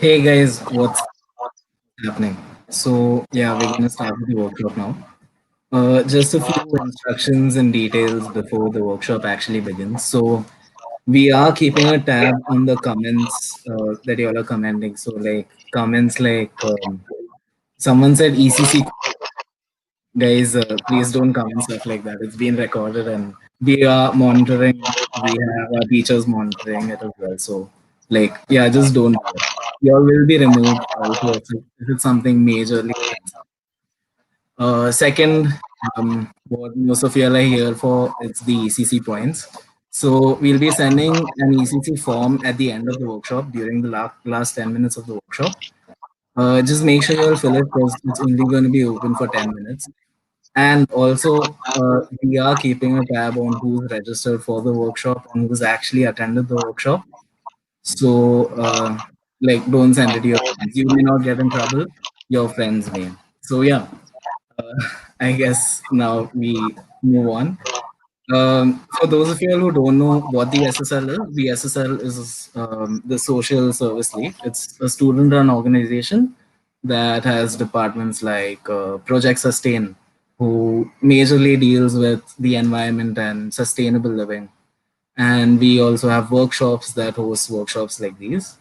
Hey guys, what's happening? So yeah, we're gonna start with the workshop now. Just a few instructions and details before the workshop actually begins. So we are keeping a tab on the comments that you all are commenting. So like comments like someone said ECC guys, please don't comment stuff like that. It's being recorded and we are monitoring. We have our teachers monitoring it as well. So, like, yeah, just don't do it. You all will be removed also if it's something majorly offensive. Second, what most of you all are here for, it's the ECC points. So we'll be sending an ECC form at the end of the workshop during the last 10 minutes of the workshop. Just make sure you all fill it because it's only going to be open for 10 minutes. And also, we are keeping a tab on who's registered for the workshop and who's actually attended the workshop. So, like, don't send it to your friends. You may not get in trouble, your friends may. So, yeah, uh, I guess now we move on. For those of you who don't know what the SSL is, the SSL is the Social Service League. It's a student-run organization that has departments like Project Sustain, who majorly deals with the environment and sustainable living. And we also have workshops that host workshops like these.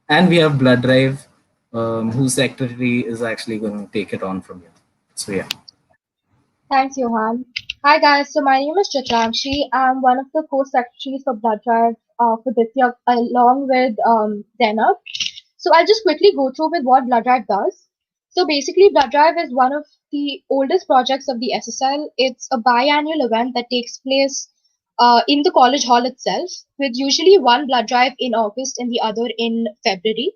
And we have Blood Drive, whose secretary is actually going to take it on from here. So yeah. Thanks, Johan. Hi guys, so my name is Chitramshi. I'm one of the co-secretaries for Blood Drive for this year, along with Zainab. So I'll just quickly go through with what Blood Drive does. So basically, Blood Drive is one of the oldest projects of the SSL. It's a biannual event that takes place in the college hall itself, with usually one blood drive in August and the other in February.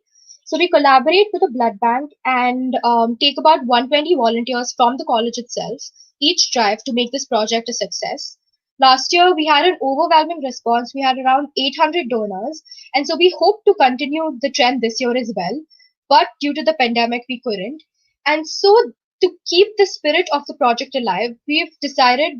So we collaborate with a blood bank and take about 120 volunteers from the college itself each drive to make this project a success. Last year, we had an overwhelming response. We had around 800 donors. And so we hope to continue the trend this year as well. But due to the pandemic, we couldn't. And so to keep the spirit of the project alive, we decided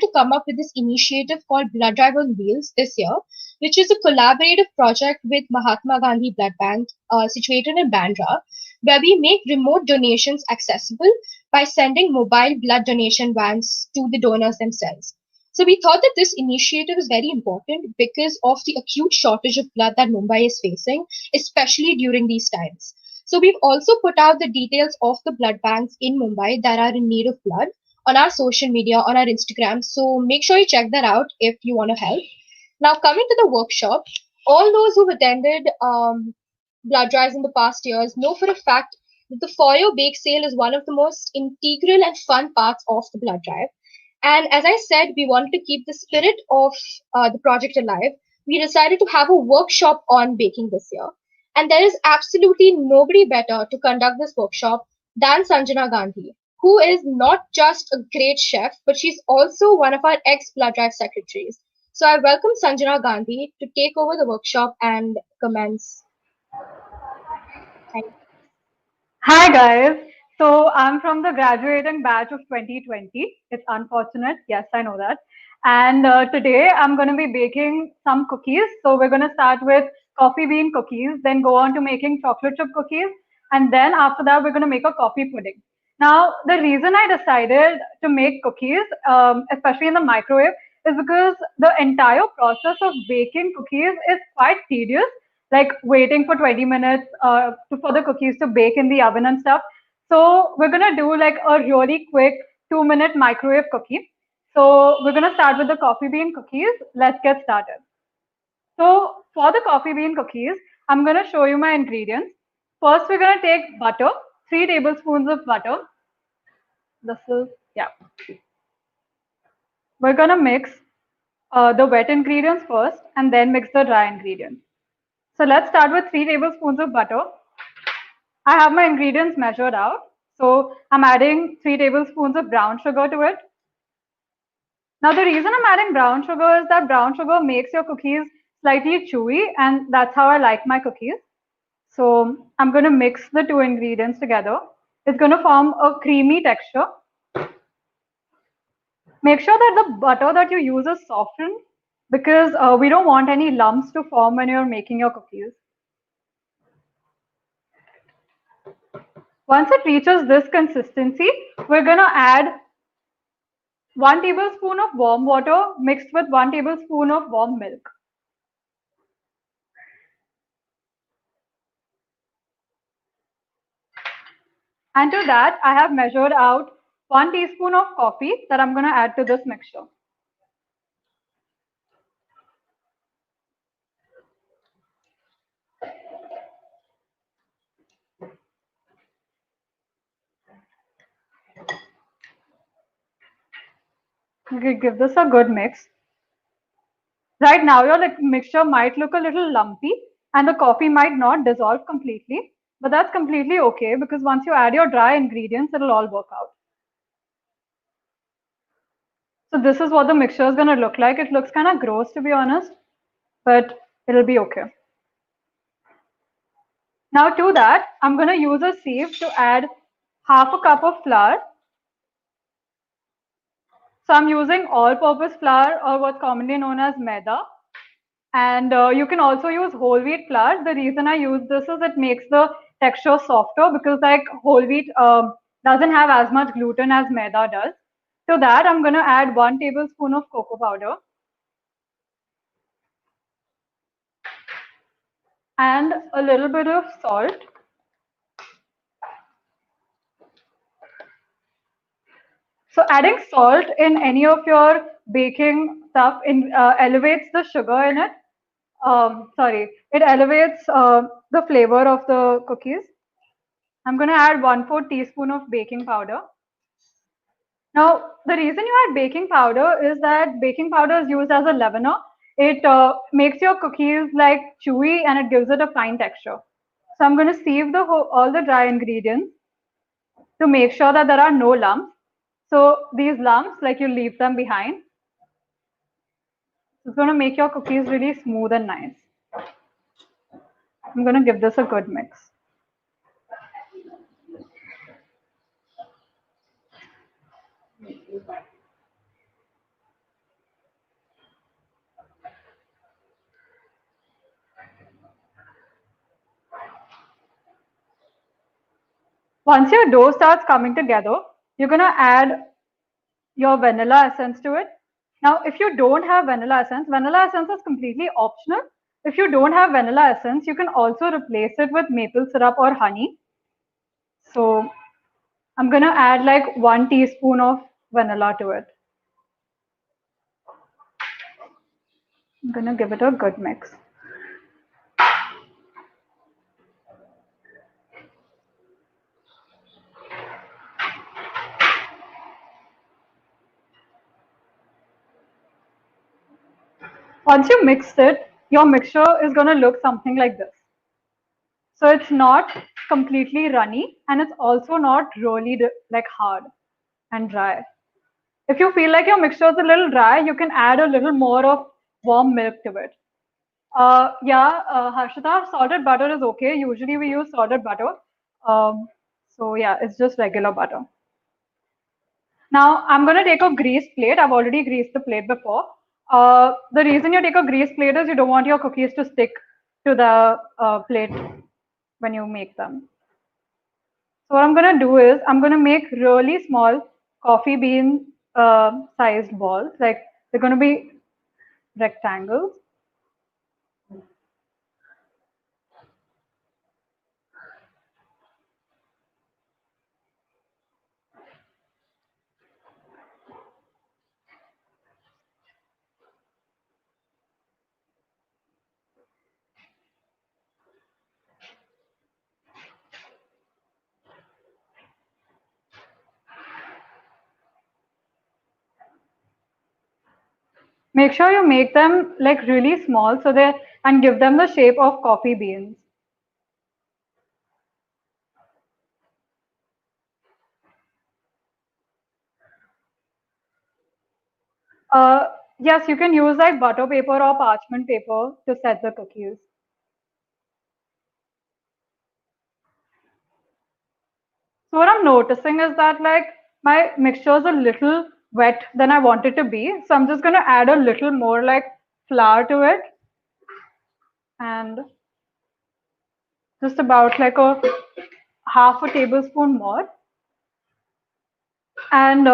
to come up with this initiative called Blood Drive on Wheels this year, which is a collaborative project with Mahatma Gandhi Blood Bank, situated in Bandra, where we make remote donations accessible by sending mobile blood donation vans to the donors themselves. So we thought that this initiative is very important because of the acute shortage of blood that Mumbai is facing, especially during these times. So we've also put out the details of the blood banks in Mumbai that are in need of blood on our social media, on our Instagram. So make sure you check that out if you want to help. Now, coming to the workshop, all those who've attended blood drives in the past years know for a fact that the foyer bake sale is one of the most integral and fun parts of the blood drive. And as I said, we wanted to keep the spirit of the project alive. We decided to have a workshop on baking this year. And there is absolutely nobody better to conduct this workshop than Sanjana Gandhi, who is not just a great chef, but she's also one of our ex Blood Drive secretaries. So I welcome Sanjana Gandhi to take over the workshop and commence. Thank Hi guys. So I'm from the graduating batch of 2020. It's unfortunate. Yes, I know that. And today I'm going to be baking some cookies. So we're going to start with coffee bean cookies, then go on to making chocolate chip cookies. And then after that, we're going to make a coffee pudding. Now, the reason I decided to make cookies, especially in the microwave, is because the entire process of baking cookies is quite tedious, like waiting for 20 minutes for the cookies to bake in the oven and stuff. So we're gonna do like a really quick 2-minute microwave cookie. So we're gonna start with the coffee bean cookies. Let's get started. So for the coffee bean cookies, I'm gonna show you my ingredients. First, we're gonna take butter, 3 tablespoons of butter. This is, yeah. We're gonna mix the wet ingredients first and then mix the dry ingredients. So let's start with 3 tablespoons of butter. I have my ingredients measured out. So I'm adding 3 tablespoons of brown sugar to it. Now the reason I'm adding brown sugar is that brown sugar makes your cookies slightly chewy, and that's how I like my cookies. So I'm going to mix the two ingredients together. It's going to form a creamy texture. Make sure that the butter that you use is softened because we don't want any lumps to form when you're making your cookies. Once it reaches this consistency, we're going to add 1 tablespoon of warm water mixed with 1 tablespoon of warm milk. And to that, I have measured out 1 teaspoon of coffee that I'm going to add to this mixture. Okay, give this a good mix. Right now, your mixture might look a little lumpy and the coffee might not dissolve completely, but that's completely okay because once you add your dry ingredients, it'll all work out. So this is what the mixture is going to look like. It looks kind of gross, to be honest, but it'll be okay. Now to that, I'm going to use a sieve to add half a cup of flour. So I'm using all-purpose flour, or what's commonly known as maida. And you can also use whole wheat flour. The reason I use this is it makes the texture softer because like whole wheat doesn't have as much gluten as maida does. To that, I'm going to add 1 tablespoon of cocoa powder and a little bit of salt. So adding salt in any of your baking stuff elevates the sugar in it. It elevates the flavor of the cookies. I'm going to add 1/4 teaspoon of baking powder. Now, the reason you add baking powder is that baking powder is used as a leavener. It makes your cookies like chewy and it gives it a fine texture. So I'm going to sieve all the dry ingredients to make sure that there are no lumps. So these lumps, like you leave them behind. It's going to make your cookies really smooth and nice. I'm going to give this a good mix. Once your dough starts coming together, you're going to add your vanilla essence to it. Now, if you don't have vanilla essence is completely optional. If you don't have vanilla essence, you can also replace it with maple syrup or honey. So I'm going to add like 1 teaspoon of vanilla to it. I'm going to give it a good mix. Once you mixed it, your mixture is going to look something like this. So it's not completely runny and it's also not really like hard and dry. If you feel like your mixture is a little dry, you can add a little more of warm milk to it. Harshita, salted butter is okay. Usually we use salted butter. So yeah, it's just regular butter. Now I'm going to take a greased plate. I've already greased the plate before. The reason you take a greased plate is you don't want your cookies to stick to the plate when you make them. So what I'm going to do is I'm going to make really small coffee bean sized balls. Like they're going to be rectangles. Make sure you make them like really small so they and give them the shape of coffee beans. Yes, you can use like butter paper or parchment paper to set the cookies. So what I'm noticing is that like my mixture is a little wet than I want it to be. So I'm just going to add a little more like flour to it and just about like a half a tablespoon more. And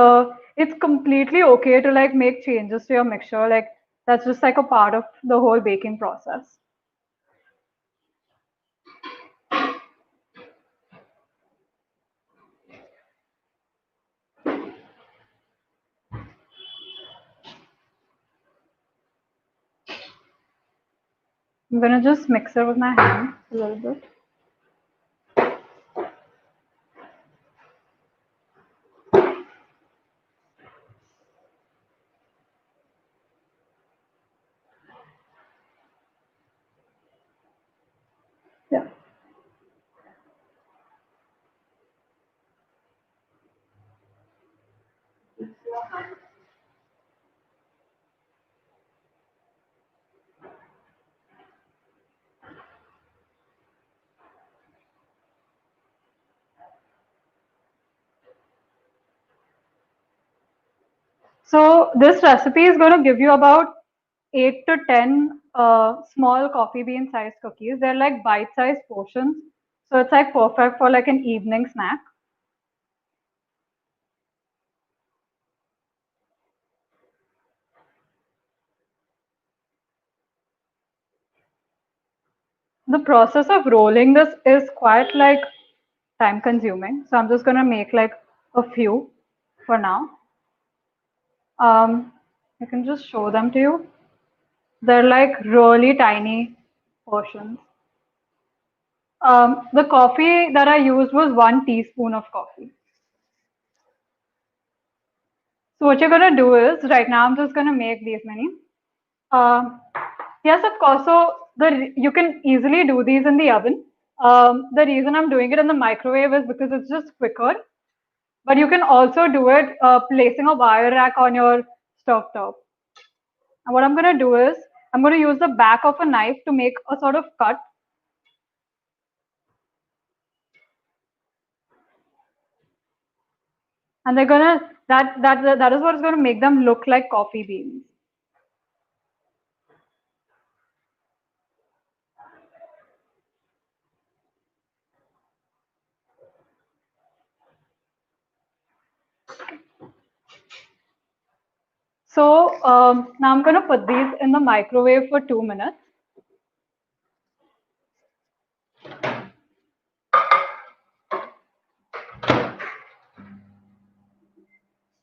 it's completely okay to like make changes to your mixture. Like that's just like a part of the whole baking process. I'm gonna just mix it with my hand a little bit. Yeah. So this recipe is going to give you about 8 to 10 small coffee bean sized cookies. They're like bite sized portions. So it's like perfect for like an evening snack. The process of rolling this is quite like time consuming. So I'm just going to make like a few for now. I can just show them to you. They're like really tiny portions. The coffee that I used was 1 teaspoon of coffee. So what you're gonna do is right now I'm just gonna make these many. Yes, of course. So you can easily do these in the oven. The reason I'm doing it in the microwave is because it's just quicker. But you can also do it placing a wire rack on your stove top. And what I'm gonna do is I'm gonna use the back of a knife to make a sort of cut. And they're gonna that is what's gonna make them look like coffee beans. So now I'm gonna put these in the microwave for 2 minutes.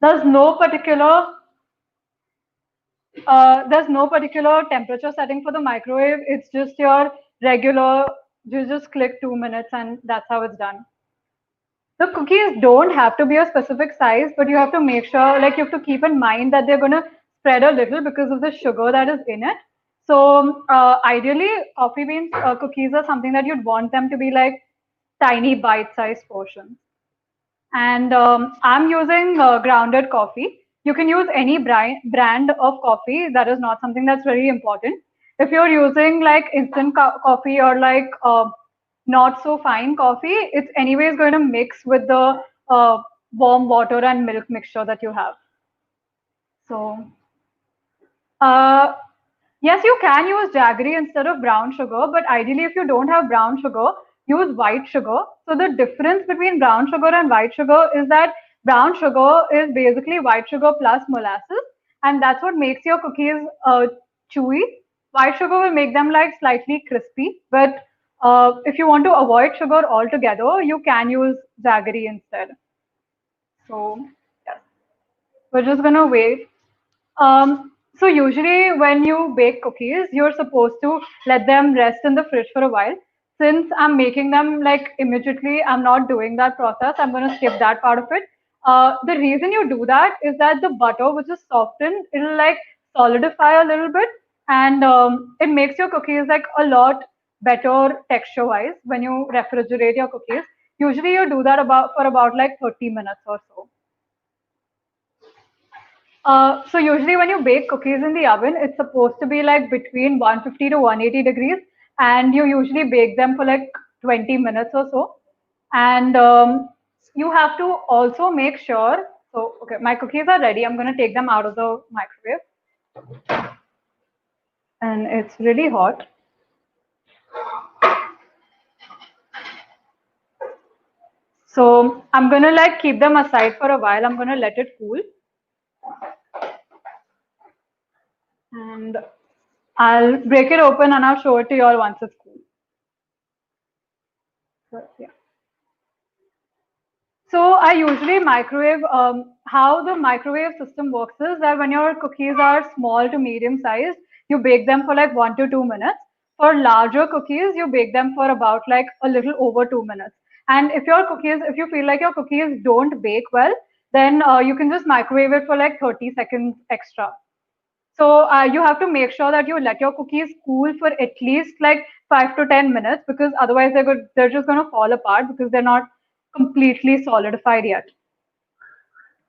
There's no particular temperature setting for the microwave. It's just your regular. You just click 2 minutes and that's how it's done. The cookies don't have to be a specific size, but you have to make sure, like you have to keep in mind that they're gonna spread a little because of the sugar that is in it. So ideally, coffee beans cookies are something that you'd want them to be like tiny bite-sized portions. And I'm using grounded coffee. You can use any brand of coffee. That is not something that's very important. If you're using like instant coffee or like not so fine coffee, it's anyways going to mix with the warm water and milk mixture that you have. So uh, yes, you can use jaggery instead of brown sugar, but ideally, if you don't have brown sugar, use white sugar. So the difference between brown sugar and white sugar is that brown sugar is basically white sugar plus molasses, and that's what makes your cookies chewy. White sugar will make them like slightly crispy, but if you want to avoid sugar altogether, you can use jaggery instead. So yes, we're just gonna wait. So usually when you bake cookies, you're supposed to let them rest in the fridge for a while. Since I'm making them like immediately, I'm not doing that process. I'm going to skip that part of it. The reason you do that is that the butter, which is softened, it'll like solidify a little bit, and it makes your cookies like a lot better texture-wise when you refrigerate your cookies. Usually you do that for about like 30 minutes or so. So usually when you bake cookies in the oven, it's supposed to be like between 150 to 180 degrees, and you usually bake them for like 20 minutes or so. And you have to also make sure. So okay, my cookies are ready. I'm going to take them out of the microwave, and it's really hot. So I'm gonna like keep them aside for a while. I'm gonna let it cool, and I'll break it open and I'll show it to you all once it's cool. So, yeah. So I usually microwave. How the microwave system works is that when your cookies are small to medium sized, you bake them for like 1 to 2 minutes. For larger cookies, you bake them for about like a little over 2 minutes. And if you feel like your cookies don't bake well, then you can just microwave it for like 30 seconds extra. So you have to make sure that you let your cookies cool for at least like 5 to 10 minutes, because otherwise they're just going to fall apart because they're not completely solidified yet.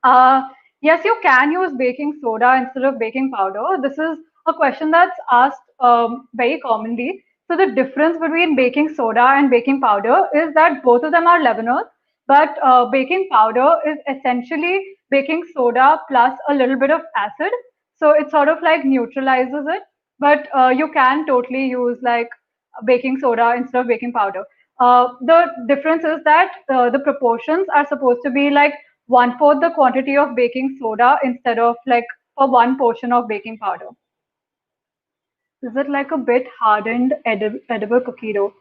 Uh, yes, you can use baking soda instead of baking powder. This is a question that's asked very commonly. So the difference between baking soda and baking powder is that both of them are leaveners, but baking powder is essentially baking soda plus a little bit of acid. So it sort of like neutralizes it, but you can totally use like baking soda instead of baking powder. The difference is that the proportions are supposed to be like one-fourth the quantity of baking soda instead of like for one portion of baking powder. Is it like a bit hardened edible cookie dough?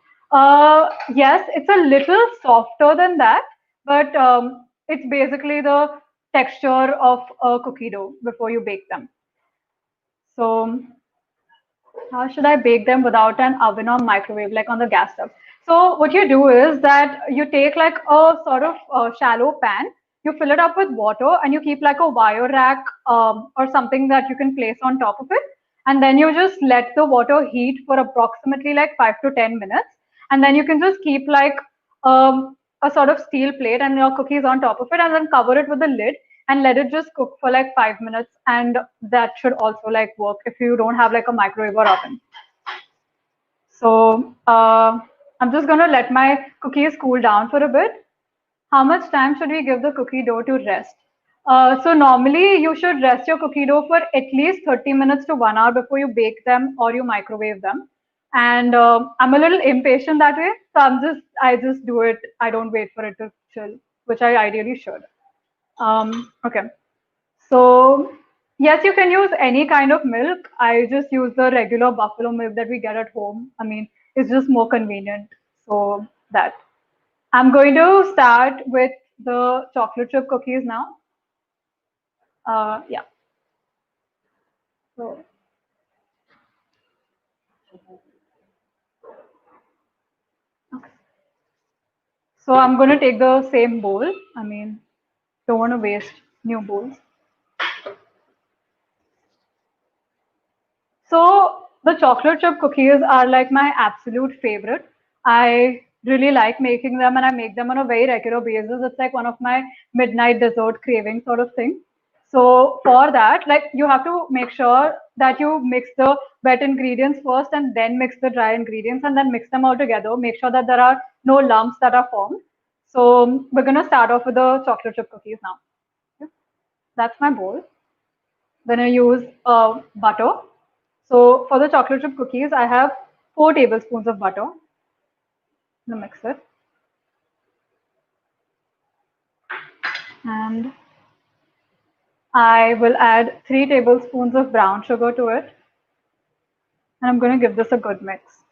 Yes, it's a little softer than that, but it's basically the texture of a cookie dough before you bake them. So how should I bake them without an oven or microwave, like on the gas stove? So what you do is that you take like a sort of shallow pan, you fill it up with water, and you keep like a wire rack or something that you can place on top of it. And then you just let the water heat for approximately like 5 to 10 minutes. And then you can just keep like a sort of steel plate and your cookies on top of it, and then cover it with a lid and let it just cook for like 5 minutes, and that should also like work if you don't have like a microwave or oven. So I'm just gonna let my cookies cool down for a bit. How much time should we give the cookie dough to rest? So normally you should rest your cookie dough for at least 30 minutes to 1 hour before you bake them or you microwave them. And I'm a little impatient that way, so I just do it. I don't wait for it to chill, which I ideally should. Okay. So yes, you can use any kind of milk. I just use the regular buffalo milk that we get at home. I mean, it's just more convenient. So that. I'm going to start with the chocolate chip cookies now. Yeah. So, okay. So I'm going to take the same bowl. I mean, don't want to waste new bowls. So the chocolate chip cookies are like my absolute favorite. I really like making them and I make them on a very regular basis. It's like one of my midnight dessert craving sort of thing. So for that, like you have to make sure that you mix the wet ingredients first and then mix the dry ingredients and then mix them all together. Make sure that there are no lumps that are formed. So we're gonna start off with the chocolate chip cookies now. Okay. That's my bowl. Then I use butter. So for the chocolate chip cookies, I have 4 tablespoons of butter. I'm gonna mix it. And I will add 3 tablespoons of brown sugar to it. And I'm going to give this a good mix.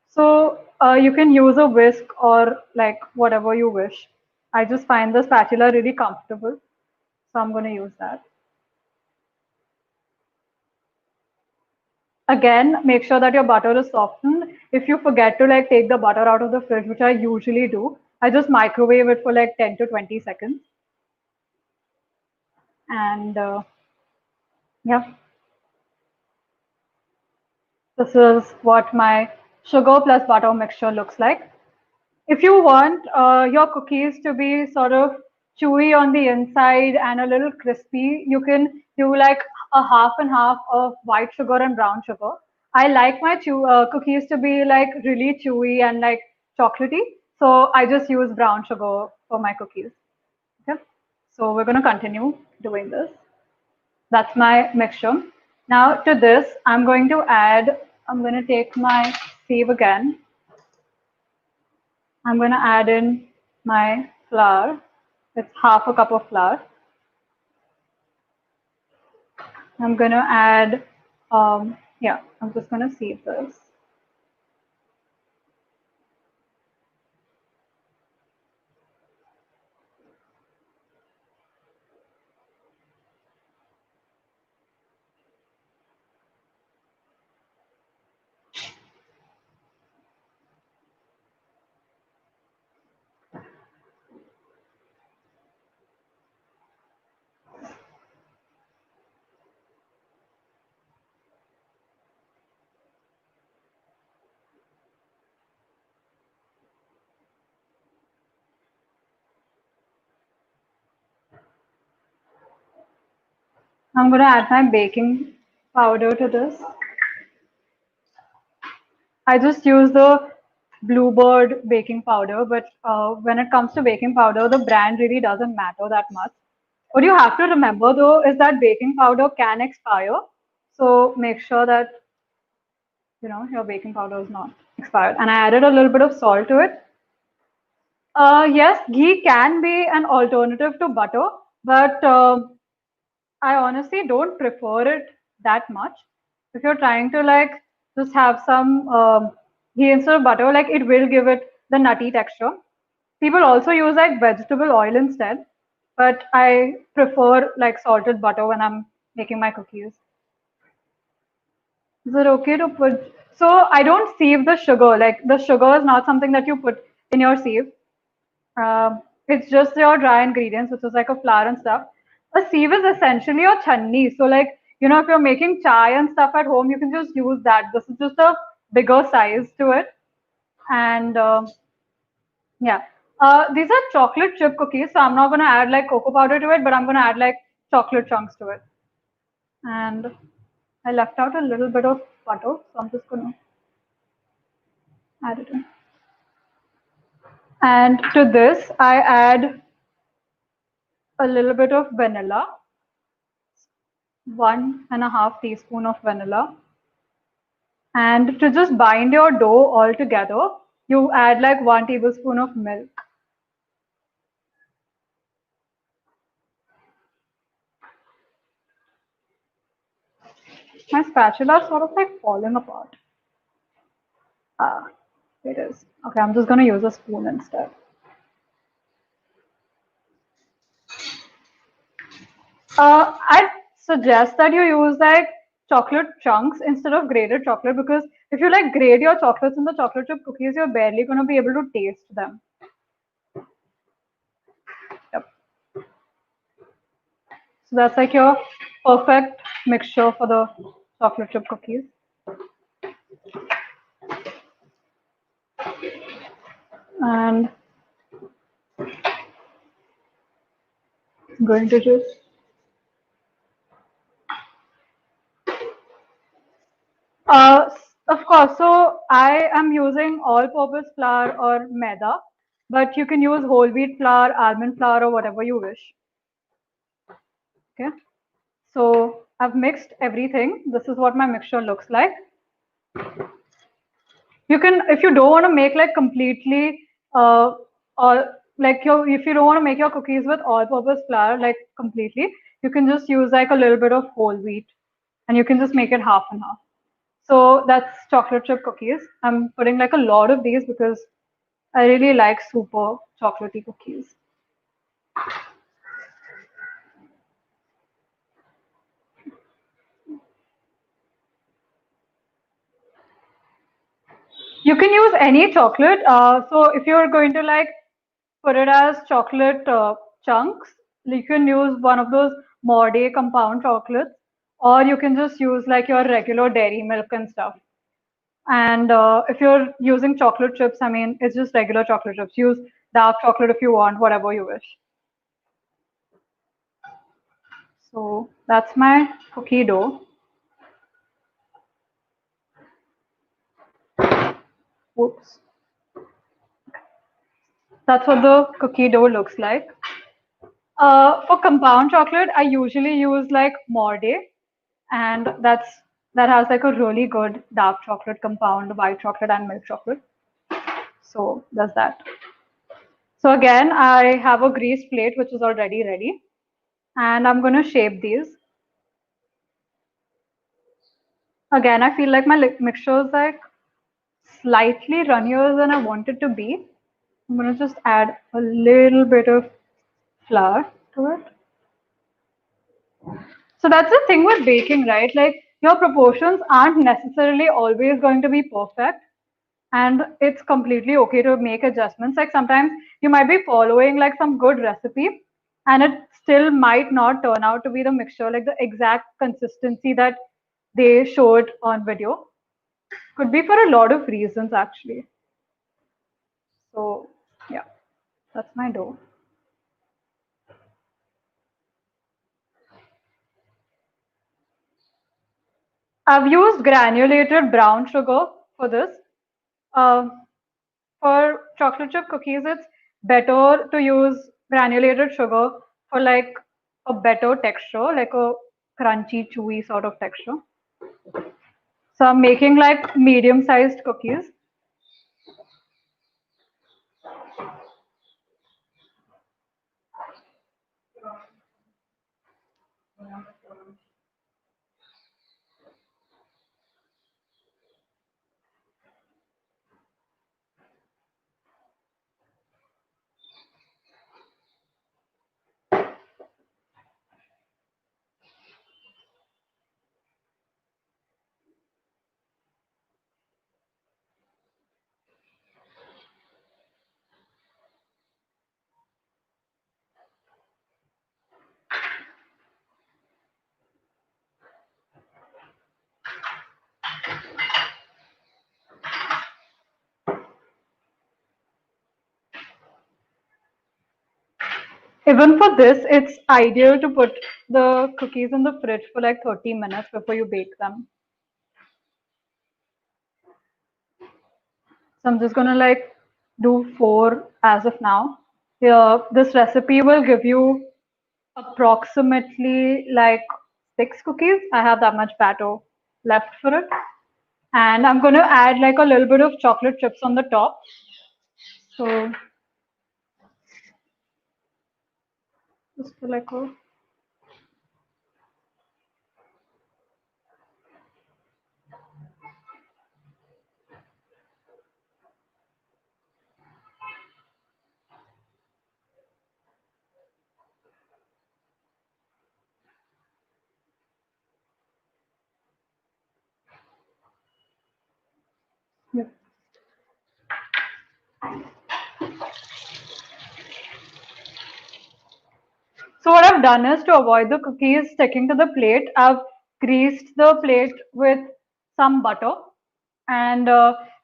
So you can use a whisk or like whatever you wish. I just find the spatula really comfortable. So I'm going to use that. Again, make sure that your butter is softened. If you forget to like take the butter out of the fridge, which I usually do, I just microwave it for like 10 to 20 seconds. And yeah, this is what my sugar plus butter mixture looks like. If you want your cookies to be sort of chewy on the inside and a little crispy, you can do like a half and half of white sugar and brown sugar. I like my cookies to be like really chewy and like chocolatey. So I just use brown sugar for my cookies. Okay. So we're going to continue doing this. That's my mixture. Now to this, I'm going to take my sieve again. I'm going to add in my flour. It's half a cup of flour. I'm going to add, yeah, I'm just going to sieve this. I'm going to add my baking powder to this. I just use the Bluebird baking powder, but when it comes to baking powder, the brand really doesn't matter that much. What you have to remember though is that baking powder can expire, so make sure that your baking powder is not expired. And I added a little bit of salt to it. Yes, ghee can be an alternative to butter, but I honestly don't prefer it that much. If you're trying to like just have some ghee instead of butter, like it will give it the nutty texture. People also use like vegetable oil instead, but I prefer like salted butter when I'm making my cookies. Is it okay to put? So I don't sieve the sugar. Like the sugar is not something that you put in your sieve. It's just your dry ingredients, which is like a flour and stuff. A sieve is essentially a chutney. So like, if you're making chai and stuff at home, you can just use that. This is just a bigger size to it. And yeah, these are chocolate chip cookies. So I'm not going to add like cocoa powder to it, but I'm going to add like chocolate chunks to it. And I left out a little bit of butter, so I'm just going to add it in. And to this, I add a little bit of vanilla, 1.5 teaspoon of vanilla. And to just bind your dough all together, you add like 1 tablespoon of milk. My spatula is sort of like falling apart. Ah, it is. Okay, I'm just going to use a spoon instead. I'd suggest that you use like chocolate chunks instead of grated chocolate, because if you like grate your chocolates in the chocolate chip cookies, you're barely going to be able to taste them. Yep. So that's like your perfect mixture for the chocolate chip cookies. And I'm going to just of course, so I am using all-purpose flour or maida, but you can use whole wheat flour, almond flour, or whatever you wish. Okay, so I've mixed everything. This is what my mixture looks like. You can, if you don't want to make like completely, or like if you don't want to make your cookies with all-purpose flour like completely, you can just use like a little bit of whole wheat, and you can just make it half and half. So that's chocolate chip cookies. I'm putting like a lot of these because I really like super chocolatey cookies. You can use any chocolate. So if you're going to like put it as chocolate chunks, you can use one of those Morday compound chocolates, or you can just use like your regular dairy milk and stuff. And if you're using chocolate chips, I mean, it's just regular chocolate chips. Use dark chocolate if you want, whatever you wish. So that's my cookie dough. Oops. That's what the cookie dough looks like. For compound chocolate, I usually use like Morday, and that has like a really good dark chocolate compound, white chocolate and milk chocolate. So that's that. So again, I have a greased plate which is already ready, and I'm going to shape these. Again, I feel like my mixture is like slightly runnier than I want it to be. I'm going to just add a little bit of flour to it. So that's the thing with baking, right? Like your proportions aren't necessarily always going to be perfect, and it's completely okay to make adjustments. Like sometimes you might be following like some good recipe and it still might not turn out to be the mixture, like the exact consistency that they showed on video. Could be for a lot of reasons actually. So yeah, that's my dough. I've used granulated brown sugar for this. Uh, for chocolate chip cookies, it's better to use granulated sugar for like a better texture, like a crunchy, chewy sort of texture. So I'm making like medium-sized cookies. Even for this, it's ideal to put the cookies in the fridge for like 30 minutes before you bake them. So I'm just gonna like do 4 as of now. Yeah, this recipe will give you approximately like 6 cookies. I have that much batter left for it. And I'm going to add like a little bit of chocolate chips on the top. So just like a yeah. So what I've done is to avoid the cookies sticking to the plate, I've greased the plate with some butter, and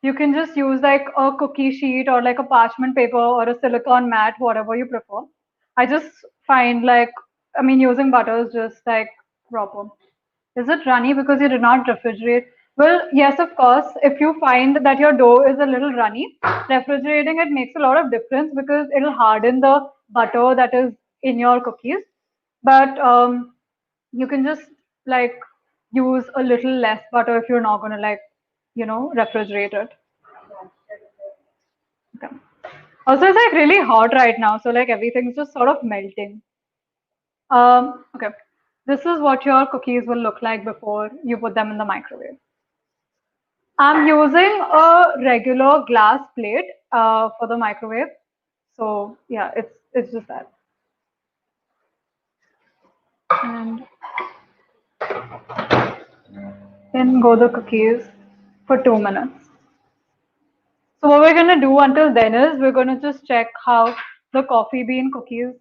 you can just use like a cookie sheet or like a parchment paper or a silicone mat, whatever you prefer. I just find like, I mean, using butter is just like proper. Is it runny because you did not refrigerate? Well, yes, of course. If you find that your dough is a little runny, refrigerating it makes a lot of difference because it'll harden the butter that is in your cookies. But you can just like use a little less butter if you're not gonna like, refrigerate it. Okay. Also, it's like really hot right now, so like everything's just sort of melting. Okay. This is what your cookies will look like before you put them in the microwave. I'm using a regular glass plate for the microwave. So yeah, it's just that. And then go the cookies for 2 minutes. So what we're gonna do until then is we're gonna just check how the coffee bean cookies,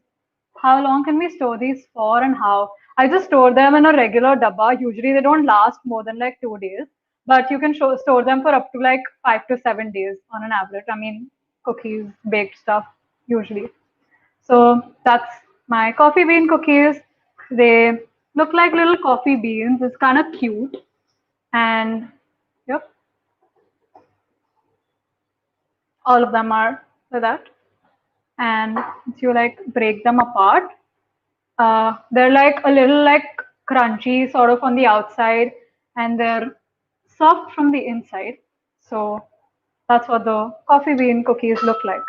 how long can we store these for and how. I just store them in a regular dabba. Usually they don't last more than like 2 days, but you can store them for up to like 5 to 7 days on an average. I mean, cookies, baked stuff, usually. So that's my coffee bean cookies. They look like little coffee beans. It's kind of cute. And yep, all of them are like that. And if you like break them apart, they're like a little like crunchy sort of on the outside and they're soft from the inside. So That's what the coffee bean cookies look like.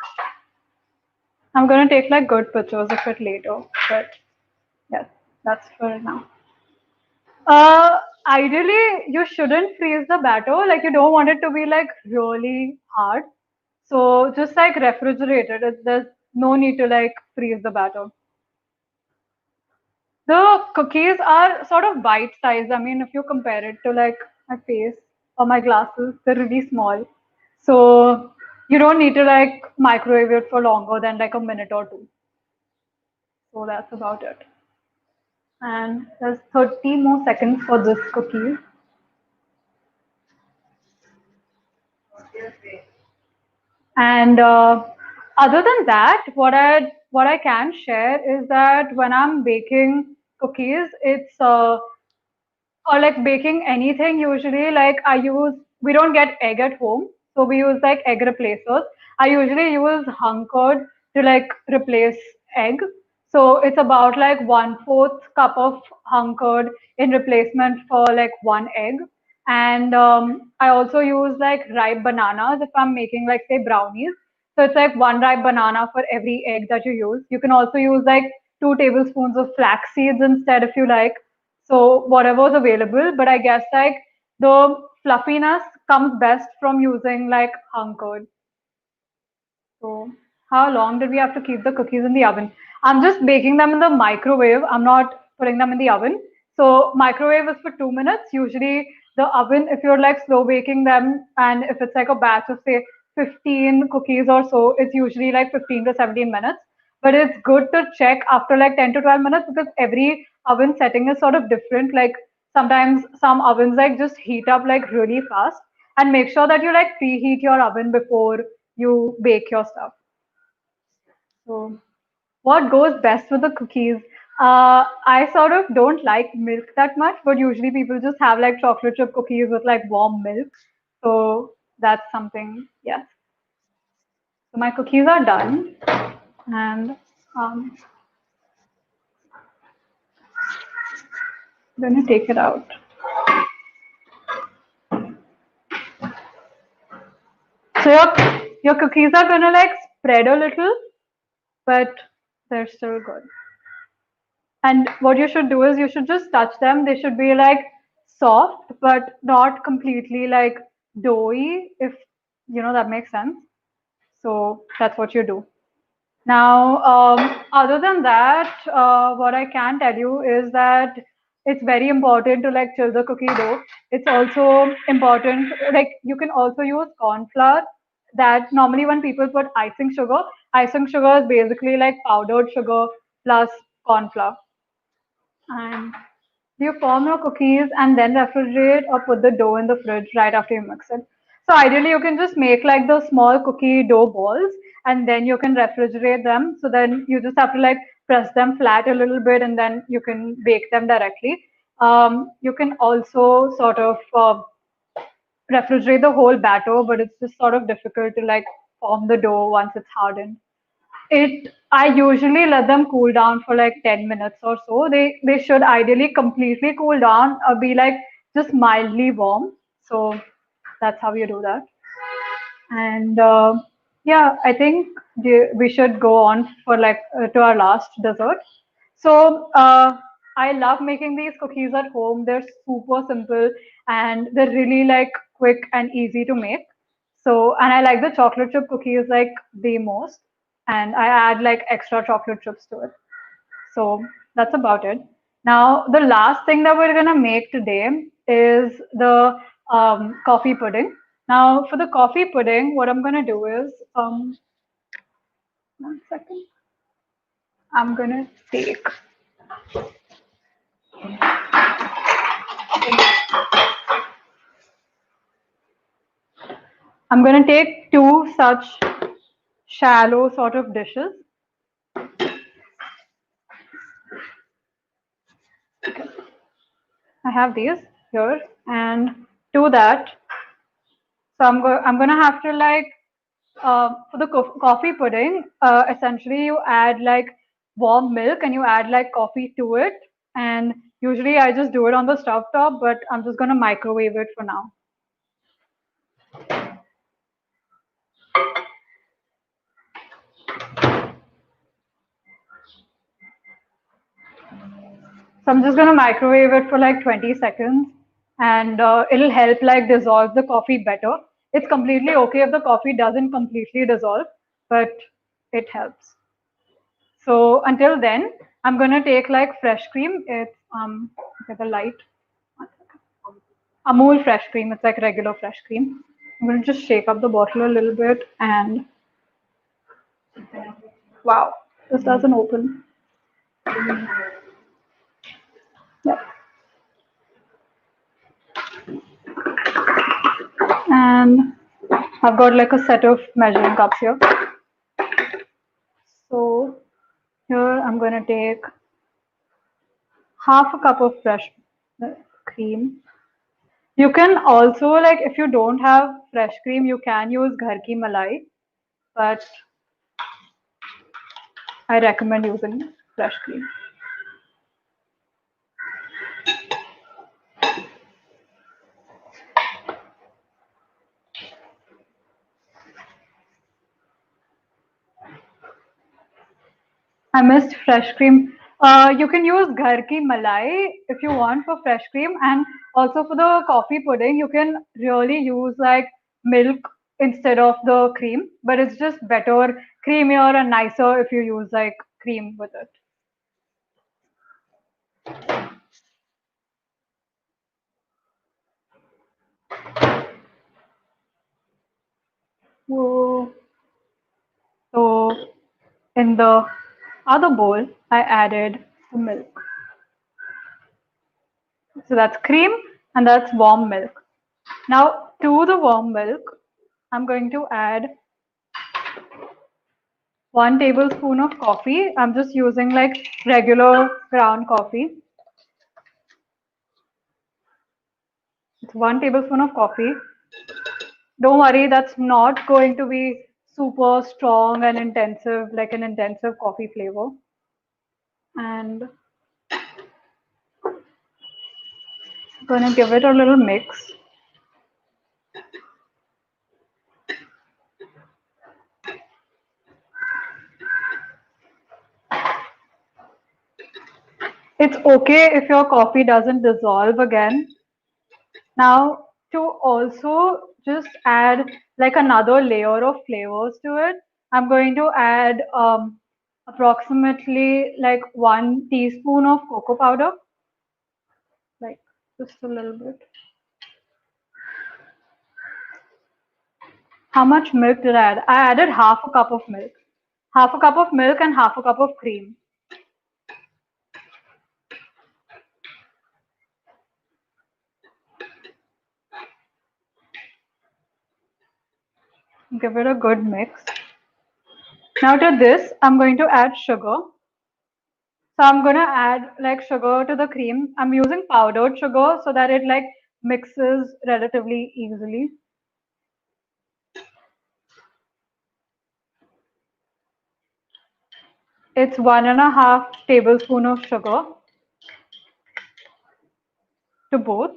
I'm gonna take like good pictures of it later, but yes, that's for now. Ideally, you shouldn't freeze the batter. Like you don't want it to be like really hard. So just like refrigerate it. There's no need to like freeze the batter. The cookies are sort of bite sized. I mean, if you compare it to like my face or my glasses, they're really small. So you don't need to like microwave it for longer than like a minute or two. So that's about it. And there's 30 more seconds for this cookie. And other than that, what I can share is that when I'm baking cookies, it's or like baking anything usually like we don't get egg at home, so we use like egg replacers. I usually use hung curd to like replace egg. So it's about like 1/4 cup of hung curd in replacement for like one egg. And I also use like ripe bananas if I'm making like say brownies. So it's like one ripe banana for every egg that you use. You can also use like 2 tablespoons of flax seeds instead if you like. So whatever's available, but I guess like the fluffiness comes best from using like hung curd. So how long did we have to keep the cookies in the oven? I'm just baking them in the microwave. I'm not putting them in the oven. So microwave is for 2 minutes. Usually the oven, if you're like slow baking them and if it's like a batch of say 15 cookies or so, it's usually like 15 to 17 minutes. But it's good to check after like 10 to 12 minutes because every oven setting is sort of different. Like sometimes some ovens like just heat up like really fast, and make sure that you like preheat your oven before you bake your stuff. So, what goes best with the cookies? I sort of don't like milk that much, but usually people just have like chocolate chip cookies with like warm milk. So that's something, yes. So my cookies are done, and um, I'm gonna take it out. So your cookies are gonna like spread a little, but they're still good. And what you should do is you should just touch them. They should be like soft, but not completely like doughy, if you know that makes sense. So that's what you do. Now, other than that, what I can tell you is that it's very important to like chill the cookie dough. It's also important, like you can also use corn flour. That normally when people put icing sugar is basically like powdered sugar plus corn flour. And do you form your cookies and then refrigerate or put the dough in the fridge right after you mix it? So ideally you can just make like the small cookie dough balls and then you can refrigerate them. So then you just have to like press them flat a little bit and then you can bake them directly. You can also sort of refrigerate the whole batter, but it's just sort of difficult to like form the dough once it's hardened. I usually let them cool down for like 10 minutes or so. They should ideally completely cool down or be like just mildly warm. So that's how you do that. And yeah, I think we should go on for like to our last dessert. So I love making these cookies at home. They're super simple and they're really like quick and easy to make. So, and I like the chocolate chip cookies like the most. And I add like extra chocolate chips to it. So that's about it. Now, the last thing that we're gonna make today is the coffee pudding. Now, for the coffee pudding, what I'm gonna do is, 1 second, I'm gonna take, I'm gonna take two such shallow sort of dishes. I have these here, and to that, so I'm gonna have to like for the coffee pudding, essentially you add like warm milk and you add like coffee to it. And usually I just do it on the stove top, but I'm just gonna microwave it for now. So I'm just gonna microwave it for like 20 seconds and it'll help like dissolve the coffee better. It's completely okay if the coffee doesn't completely dissolve, but it helps. So until then, I'm gonna take like fresh cream. It's get the light. Amul fresh cream. It's like regular fresh cream. I'm gonna just shake up the bottle a little bit and wow, this doesn't open. Yep. And I've got like a set of measuring cups here. So here I'm gonna take half a cup of fresh cream. You can also like if you don't have fresh cream, you can use ghar ki malai, but I recommend using fresh cream. I missed fresh cream. You can use ghar ki malai if you want for fresh cream, and also for the coffee pudding, you can really use like milk instead of the cream, but it's just better, creamier, and nicer if you use like cream with it. Whoa. So in the other bowl, I added the milk. So that's cream and that's warm milk. Now to the warm milk, I'm going to add 1 tablespoon of coffee. I'm just using like regular ground coffee. It's 1 tablespoon of coffee. Don't worry, that's not going to be super strong and intensive, like an intensive coffee flavor. And I'm gonna give it a little mix. It's okay if your coffee doesn't dissolve again. Now, to also just add like another layer of flavors to it, I'm going to add approximately like 1 teaspoon of cocoa powder, like just a little bit. How much milk did I add? I added half a cup of milk. Half a cup of milk and half a cup of cream. Give it a good mix. Now to this, I'm going to add sugar. So I'm gonna add like sugar to the cream. I'm using powdered sugar so that it like mixes relatively easily. It's 1.5 tablespoon of sugar to both.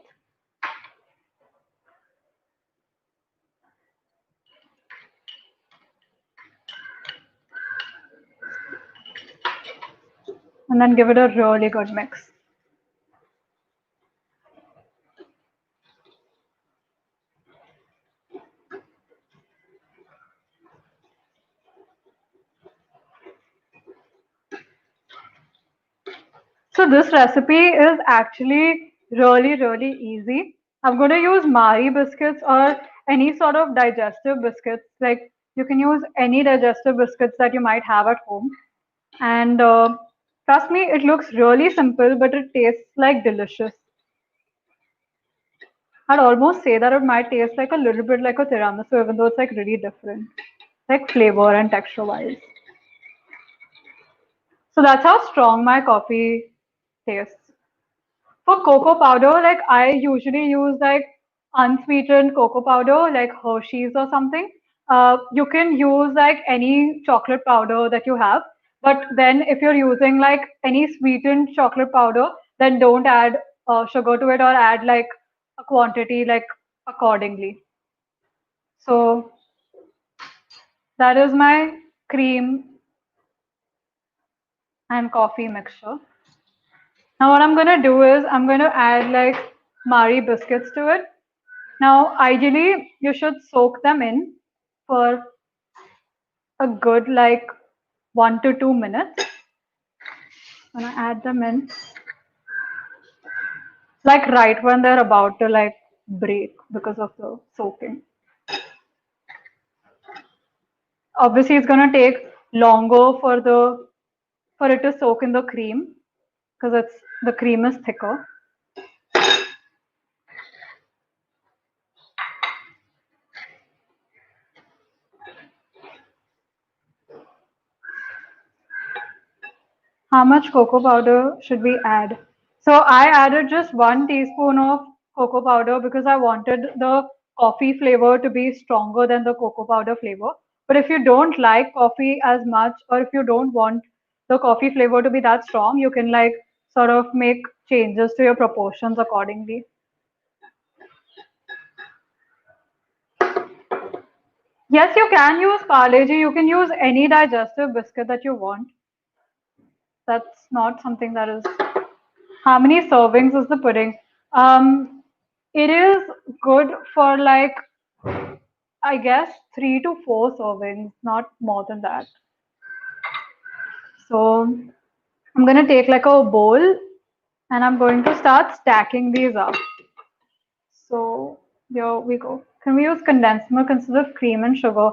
And then give it a really good mix. So this recipe is actually really easy. I'm going to use Mari biscuits or any sort of digestive biscuits. Like you can use any digestive biscuits that you might have at home. And trust me, it looks really simple, but it tastes like delicious. I'd almost say that it might taste like a little bit like a tiramisu, even though it's like really different, like flavor and texture wise. So that's how strong my coffee tastes. For cocoa powder, like I usually use like unsweetened cocoa powder, like Hershey's or something. You can use like any chocolate powder that you have, but then if you're using like any sweetened chocolate powder, then don't add sugar to it or add like a quantity like accordingly. So that is my cream and coffee mixture. Now what I'm gonna do is I'm gonna add like Mari biscuits to it. Now ideally you should soak them in for a good like 1 to 2 minutes. I'm gonna add them in like right when they're about to like break because of the soaking. Obviously it's gonna take longer for it to soak in the cream because the cream is thicker. How much cocoa powder should we add? So I added just 1 teaspoon of cocoa powder because I wanted the coffee flavor to be stronger than the cocoa powder flavor. But if you don't like coffee as much, or if you don't want the coffee flavor to be that strong, you can like sort of make changes to your proportions accordingly. Yes, you can use Parle-G. You can use any digestive biscuit that you want. That's not something that is. How many servings is the pudding? It is good for like, I guess, 3 to 4 servings, not more than that. So I'm gonna take like a bowl and I'm going to start stacking these up. So here we go. Can we use condensed milk instead of cream and sugar?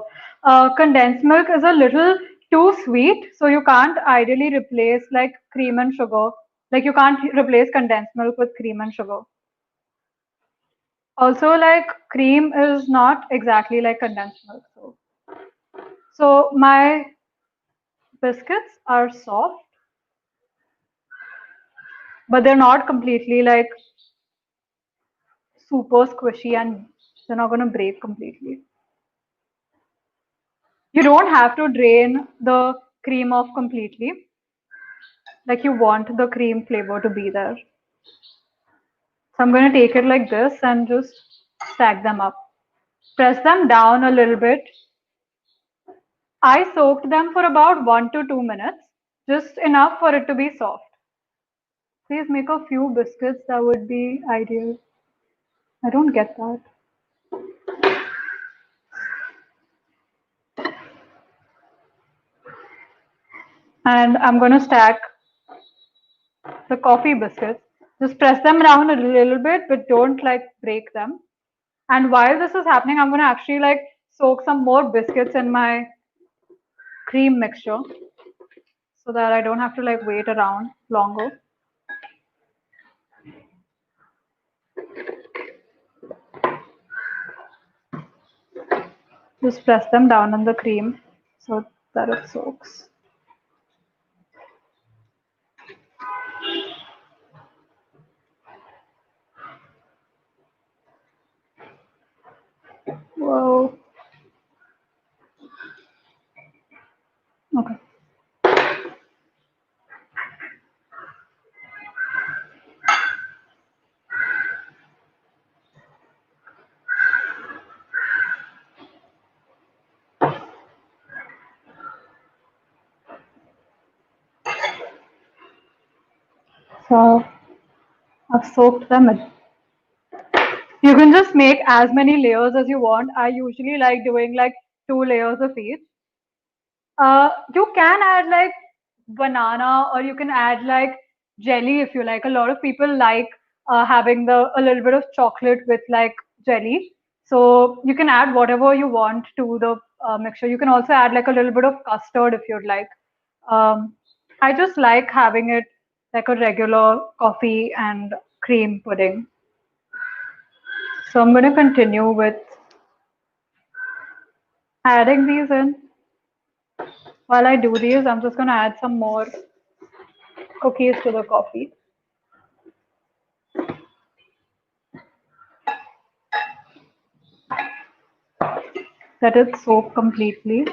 Condensed milk is a little too sweet, so you can't ideally replace like cream and sugar. Like you can't replace condensed milk with cream and sugar. Also, like cream is not exactly like condensed milk. So my biscuits are soft, but they're not completely like super squishy and they're not gonna break completely. You don't have to drain the cream off completely. Like you want the cream flavor to be there. So I'm gonna take it like this and just stack them up. Press them down a little bit. I soaked them for about 1 to 2 minutes, just enough for it to be soft. Please make a few biscuits, that would be ideal. I don't get that. And I'm going to stack the coffee biscuits. Just press them down a little bit, but don't like break them. And while this is happening, I'm going to actually like soak some more biscuits in my cream mixture so that I don't have to like wait around longer. Just press them down in the cream so that it soaks. Whoa. Okay. So I've soaked them in. You can just make as many layers as you want. I usually like doing like 2 layers of each. You can add like banana or you can add like jelly if you like. A lot of people like having a little bit of chocolate with like jelly. So you can add whatever you want to the mixture. You can also add like a little bit of custard if you'd like. Um, I just like having it like a regular coffee and cream pudding. So I'm going to continue with adding these in. While I do these, I'm just going to add some more cookies to the coffee. Let it soak completely.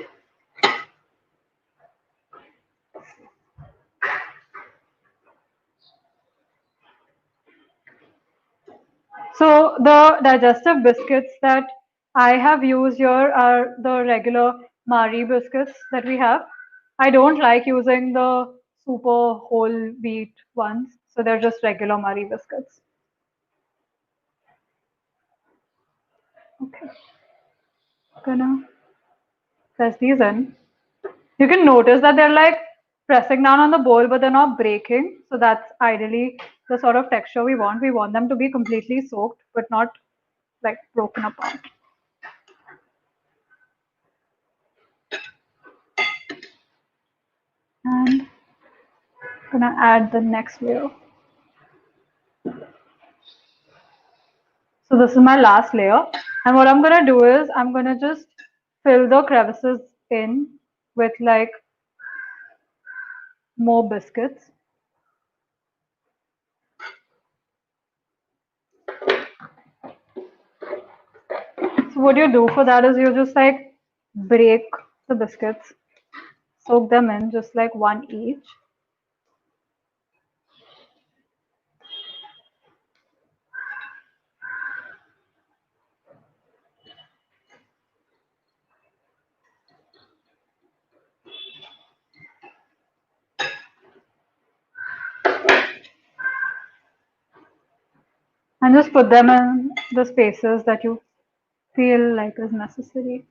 So the digestive biscuits that I have used here are the regular Marie biscuits that we have. I don't like using the super whole wheat ones. So they're just regular Marie biscuits. Okay, gonna press these in. You can notice that they're like pressing down on the bowl, but they're not breaking. So that's ideally the sort of texture we want. We want them to be completely soaked, but not like broken apart. And I'm gonna add the next layer. So this is my last layer. And what I'm gonna do is I'm gonna just fill the crevices in with like more biscuits. So what you do for that is you just like break the biscuits, soak them in just like one each. And just put them in the spaces that you feel like is necessary.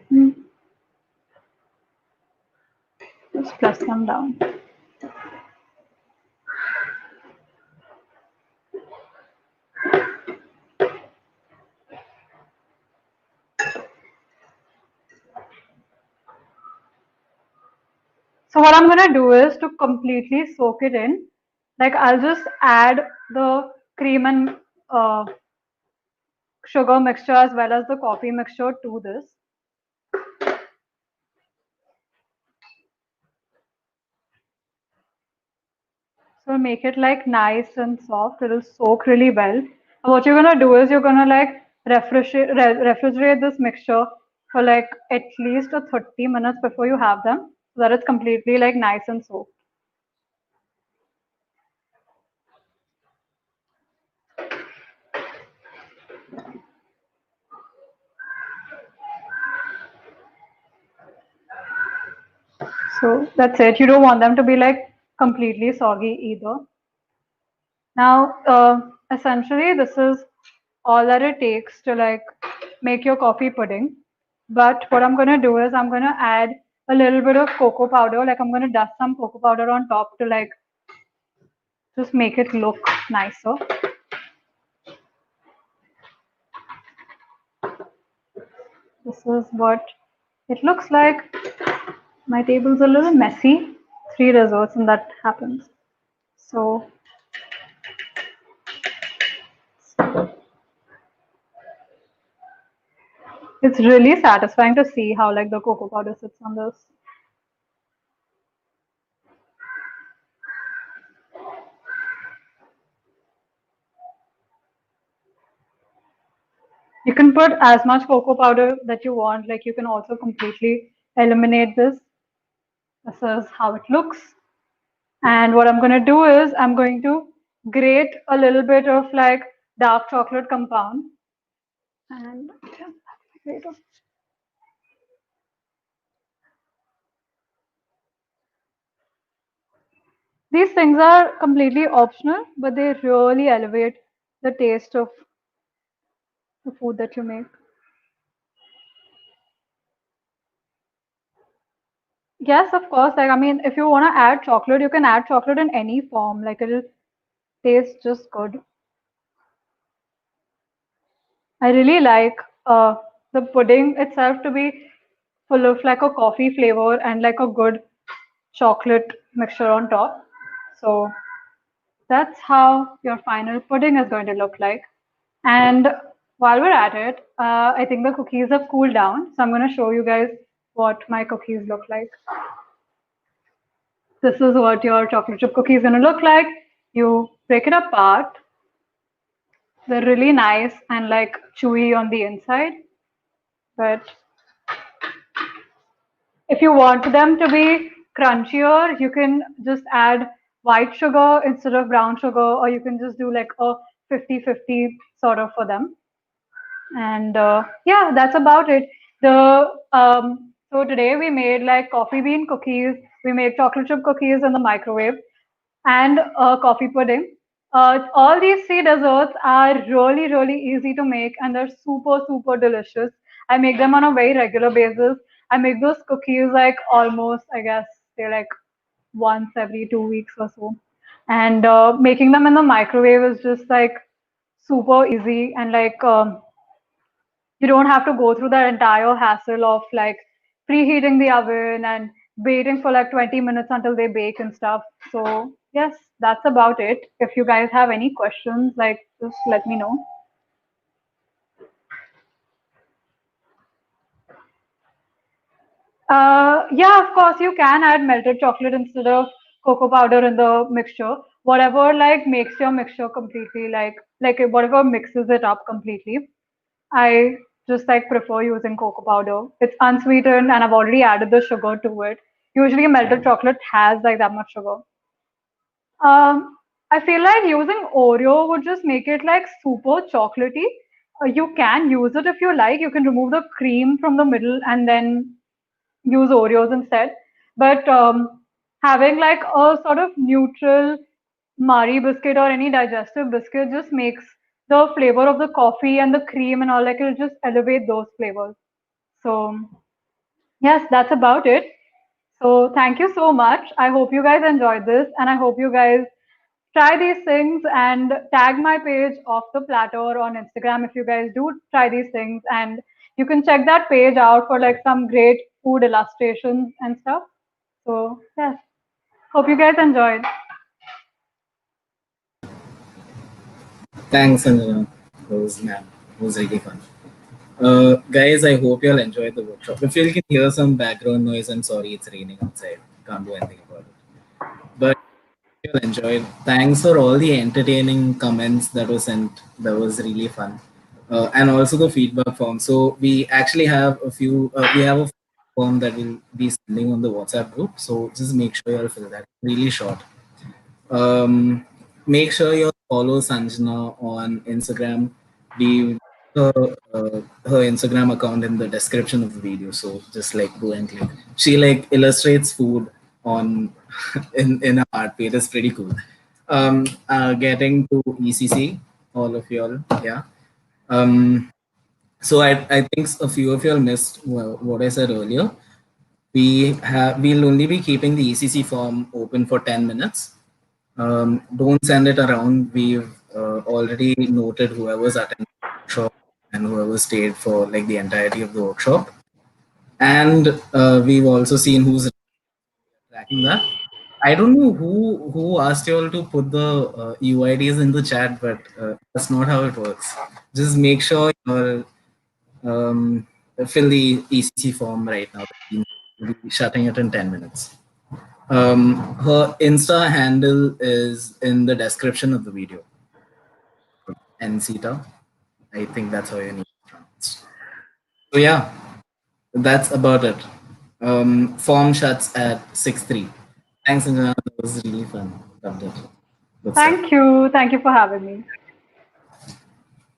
Hmm. Just press them down. So what I'm gonna do is to completely soak it in, like I'll just add the cream and sugar mixture as well as the coffee mixture to this. So make it like nice and soft. It'll soak really well. And what you're gonna do is you're gonna like refrigerate this mixture for like at least a 30 minutes before you have them, so that it's completely like nice and soaked. So that's it. You don't want them to be like completely soggy either. Now, essentially, this is all that it takes to like make your coffee pudding. But what I'm gonna do is I'm gonna add a little bit of cocoa powder. Like I'm gonna dust some cocoa powder on top to like just make it look nicer. This is what it looks like. My table's a little messy. 3 desserts and that happens. So it's really satisfying to see how like the cocoa powder sits on this. You can put as much cocoa powder that you want. Like you can also completely eliminate this. This is how it looks. And what I'm going to do is I'm going to grate a little bit of like dark chocolate compound. And yeah, these things are completely optional, but they really elevate the taste of the food that you make. Yes, of course. Like, I mean, if you want to add chocolate, you can add chocolate in any form. Like, it'll taste just good. I really like the pudding itself to be full of like a coffee flavor and like a good chocolate mixture on top. So that's how your final pudding is going to look like. And while we're at it, I think the cookies have cooled down. So I'm going to show you guys what my cookies look like. This is what your chocolate chip cookie is going to look like. You break it apart. They're really nice and like chewy on the inside. But if you want them to be crunchier, you can just add white sugar instead of brown sugar, or you can just do like a 50-50 sort of for them. And yeah, that's about it. The So today we made like coffee bean cookies. We made chocolate chip cookies in the microwave and coffee pudding. All these three desserts are really, really easy to make and they're super, super delicious. I make them on a very regular basis. I make those cookies like almost, I guess, they're like once every 2 weeks or so. And making them in the microwave is just like super easy and like you don't have to go through that entire hassle of like preheating the oven and waiting for like 20 minutes until they bake and stuff. So, yes, that's about it. If you guys have any questions, like just let me know. Yeah, of course, you can add melted chocolate instead of cocoa powder in the mixture. Whatever like makes your mixture completely like whatever mixes it up completely. I just like prefer using cocoa powder. It's unsweetened and I've already added the sugar to it. Usually melted chocolate has like that much sugar. I feel like using Oreo would just make it like super chocolatey. You can use it if you like. You can remove the cream from the middle and then use Oreos instead. But having like a sort of neutral Marie biscuit or any digestive biscuit just makes the flavor of the coffee and the cream and all like it'll just elevate those flavors. So yes, that's about it. So thank you so much. I hope you guys enjoyed this and I hope you guys try these things and tag my page off the platter on Instagram if you guys do try these things and you can check that page out for like some great food illustrations and stuff. So yes, hope you guys enjoyed. Thanks, Sanjana. It was really fun. Guys, I hope you'll enjoy the workshop. If you can hear some background noise, I'm sorry, it's raining outside. Can't do anything about it. But you'll enjoy it. Thanks for all the entertaining comments that were sent. That was really fun. And also the feedback form. So we actually have a few, we have a form that we'll be sending on the WhatsApp group. So just make sure you'll fill that. Really short. Um, Make sure you follow Sanjana on Instagram. We her, her Instagram account in the description of the video. So just like go and click. She like illustrates food on in a art page. It's pretty cool. Getting to ECC, all of y'all. Yeah. Um, so I think a few of y'all missed what I said earlier. We'll only be keeping the ECC form open for 10 minutes. Don't send it around. We've already noted whoever's attending the workshop and whoever stayed for like the entirety of the workshop. And we've also seen who's tracking that. I don't know who asked you all to put the UIDs in the chat, but that's not how it works. Just make sure you're fill the ECC form right now. We'll be shutting it in 10 minutes. Her Insta handle is in the description of the video. Ncita. I think that's how you need to pronounce. So yeah, that's about it. Form shuts at 6:03. Thanks, Sanjana. That was really fun. Loved it. Good stuff. Thank you. Thank you for having me.